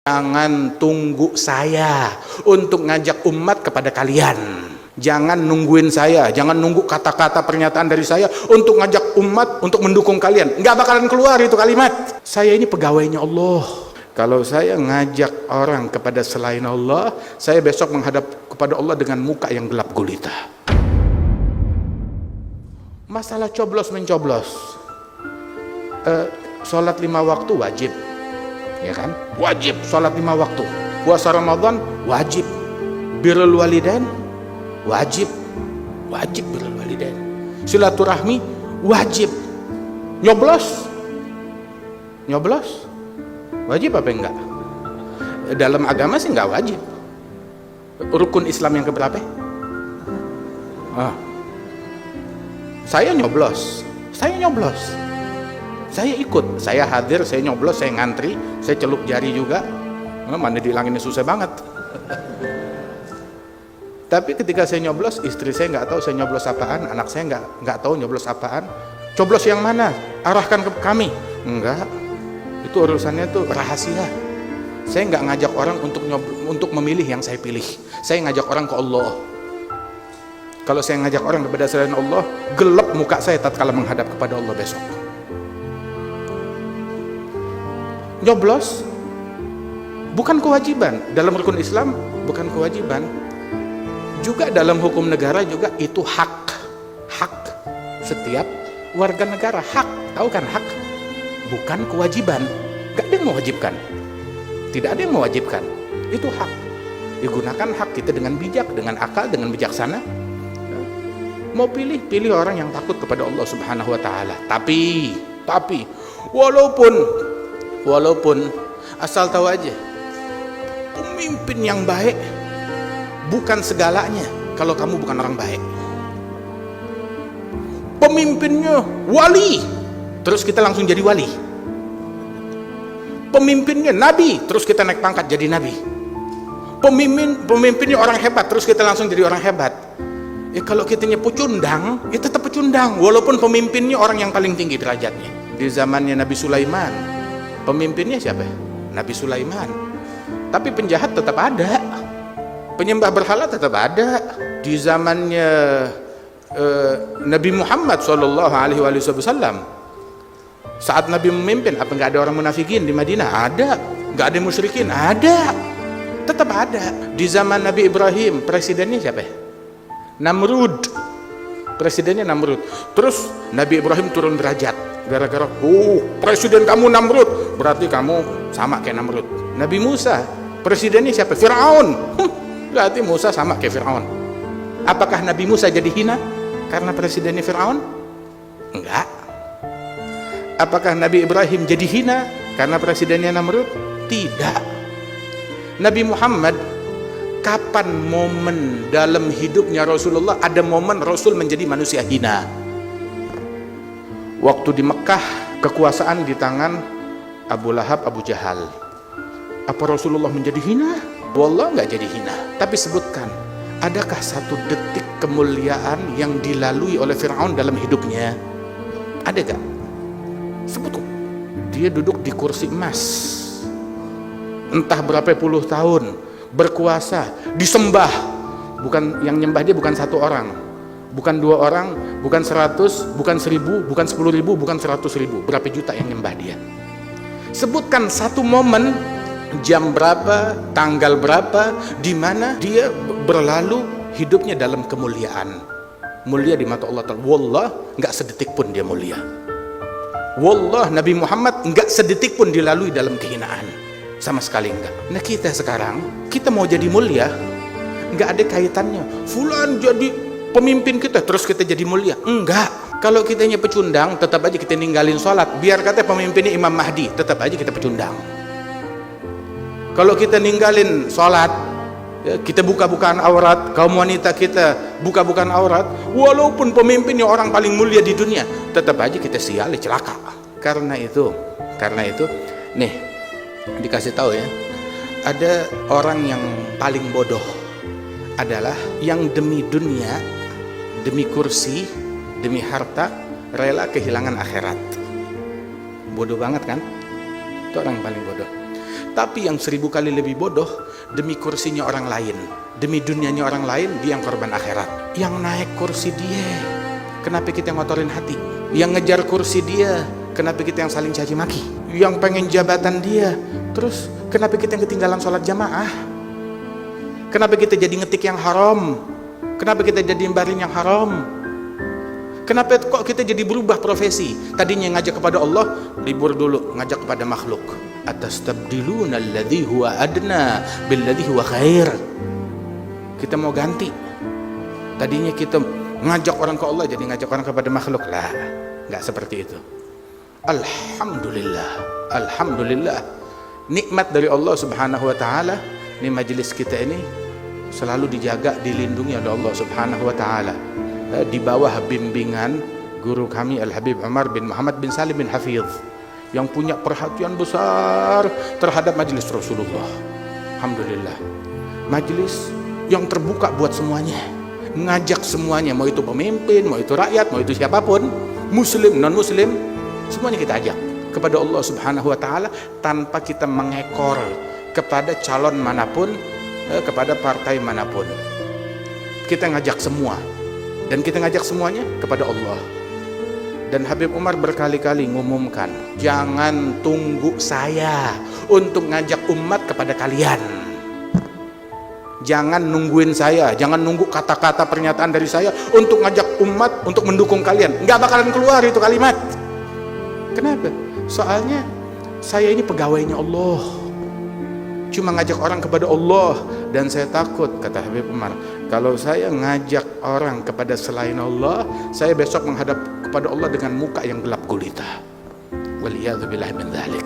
Jangan tunggu saya untuk ngajak umat kepada kalian. Jangan nungguin saya, jangan nunggu kata-kata pernyataan dari saya untuk ngajak umat untuk mendukung kalian. Nggak bakalan keluar itu kalimat. Saya ini pegawainya Allah. Kalau saya ngajak orang kepada selain Allah, saya besok menghadap kepada Allah dengan muka yang gelap gulita. Masalah coblos mencoblos, sholat 5 waktu wajib, ya kan? Wajib sholat 5 waktu. Puasa Ramadan wajib. Birrul walidain wajib, wajib birrul walidain. Silaturahmi wajib. Nyoblos wajib apa enggak? Dalam agama sih enggak wajib. Rukun Islam yang keberapa? Saya nyoblos, saya ikut, saya hadir, saya nyoblos, saya ngantri, saya celup jari juga. Mana dihilanginnya susah banget. Tapi ketika saya nyoblos, istri saya nggak tahu saya nyoblos apaan, anak saya nggak tahu nyoblos apaan. Coblos yang mana? Arahkan ke kami. Enggak, itu urusannya tuh rahasia. Saya nggak ngajak orang untuk memilih yang saya pilih. Saya ngajak orang ke Allah. Kalau saya ngajak orang kepada selain Allah, gelap muka saya tatkala menghadap kepada Allah besok. Nyoblos bukan kewajiban dalam rukun Islam, bukan kewajiban. Juga dalam hukum negara juga itu hak setiap warga negara. Hak, tahu kan hak? Bukan kewajiban. Gak ada yang mewajibkan. Tidak ada yang mewajibkan. Itu hak. Digunakan hak kita dengan bijak, dengan akal, dengan bijaksana. Mau pilih orang yang takut kepada Allah Subhanahu wa taala. Tapi walaupun asal tahu aja, pemimpin yang baik bukan segalanya kalau kamu bukan orang baik. Pemimpinnya wali, terus kita langsung jadi wali. Pemimpinnya nabi, terus kita naik pangkat jadi nabi. Pemimpinnya orang hebat, terus kita langsung jadi orang hebat. Kalau kitanya pecundang, ya tetap pecundang walaupun pemimpinnya orang yang paling tinggi derajatnya. Di zamannya Nabi Sulaiman, pemimpinnya siapa? Nabi Sulaiman. Tapi penjahat tetap ada, penyembah berhala tetap ada. Di zamannya Nabi Muhammad SAW, saat Nabi memimpin, apa nggak ada orang munafikin di Madinah? Ada. Nggak ada musyrikin? Ada. Tetap ada. Di zaman Nabi Ibrahim, presidennya siapa? Namrud. Presidennya Namrud. Terus Nabi Ibrahim turun derajat gara-gara presiden kamu Namrud, berarti kamu sama kayak Namrud. Nabi Musa, presidennya siapa? Fir'aun. Berarti Musa sama kayak Fir'aun. Apakah Nabi Musa jadi hina karena presidennya Fir'aun? Enggak. Apakah Nabi Ibrahim jadi hina karena presidennya Namrud? Tidak. Nabi Muhammad, kapan momen dalam hidupnya Rasulullah ada momen Rasul menjadi manusia hina? Waktu di Mekah, kekuasaan di tangan Abu Lahab, Abu Jahal. Apa Rasulullah menjadi hina? Wallah nggak jadi hina. Tapi sebutkan, adakah satu detik kemuliaan yang dilalui oleh Fir'aun dalam hidupnya? Ada gak? Sebutkan. Dia duduk di kursi emas entah berapa puluh tahun, berkuasa, disembah. Bukan yang nyembah dia bukan satu orang, bukan 2 orang, bukan 100, bukan 1000, bukan 10.000, bukan 100.000. Berapa juta yang nyembah dia? Sebutkan satu momen, jam berapa, tanggal berapa, di mana dia berlalu hidupnya dalam kemuliaan, mulia di mata Allah Ta'ala. Wallah, nggak sedetik pun dia mulia. Wallah, Nabi Muhammad nggak sedetik pun dilalui dalam kehinaan, sama sekali enggak. Nah kita sekarang, kita mau jadi mulia, nggak ada kaitannya fulan jadi pemimpin kita terus kita jadi mulia. Enggak. Kalau kitanya pecundang, tetap aja kita ninggalin sholat. Biar kata pemimpinnya Imam Mahdi, tetap aja kita pecundang. Kalau kita ninggalin sholat, kita buka-bukaan aurat, kaum wanita kita buka-bukaan aurat, walaupun pemimpinnya orang paling mulia di dunia, tetap aja kita sial, celaka. Karena itu nih dikasih tahu ya, ada orang yang paling bodoh adalah yang demi dunia, demi kursi, demi harta rela kehilangan akhirat. Bodoh banget kan? Itu orang yang paling bodoh. Tapi yang 1000 kali lebih bodoh, demi kursinya orang lain, demi dunianya orang lain, dia yang korban akhirat. Yang naik kursi dia, kenapa kita ngotorin hati? Yang ngejar kursi dia, kenapa kita yang saling caci maki? Yang pengen jabatan dia, terus kenapa kita yang ketinggalan sholat jamaah? Kenapa kita jadi ngetik yang haram? Kenapa kita jadi baring yang haram? Kenapa kok kita jadi berubah profesi? Tadinya ngajak kepada Allah, libur dulu, ngajak kepada makhluk. Atastabdiluna alladhi huwa adna billadhi huwa khair. Kita mau ganti. Tadinya kita ngajak orang ke Allah, jadi ngajak orang kepada makhluk. Lah, nggak seperti itu. Alhamdulillah, alhamdulillah. Nikmat dari Allah Subhanahu wa taala, ini majelis kita ini selalu dijaga, dilindungi oleh Allah Subhanahu wa taala. Di bawah bimbingan guru kami Al-Habib Umar bin Muhammad bin Salim bin Hafidh, yang punya perhatian besar terhadap majelis Rasulullah. Alhamdulillah, majelis yang terbuka buat semuanya, ngajak semuanya, mau itu pemimpin, mau itu rakyat, mau itu siapapun, muslim, non muslim, semuanya kita ajak kepada Allah Subhanahu wa taala, tanpa kita mengekor kepada calon manapun, kepada partai manapun. Kita ngajak semua, dan kita ngajak semuanya kepada Allah. Dan Habib Umar berkali-kali ngumumkan, jangan tunggu saya untuk ngajak umat kepada kalian. Jangan nungguin saya, jangan nunggu kata-kata pernyataan dari saya untuk ngajak umat untuk mendukung kalian. Nggak bakalan keluar itu kalimat. Kenapa? Soalnya saya ini pegawainya Allah, cuma ngajak orang kepada Allah. Dan saya takut, kata Habib Umar, kalau saya ngajak orang kepada selain Allah, saya besok menghadap kepada Allah dengan muka yang gelap gulita. Waliyadzubillah min dzalik.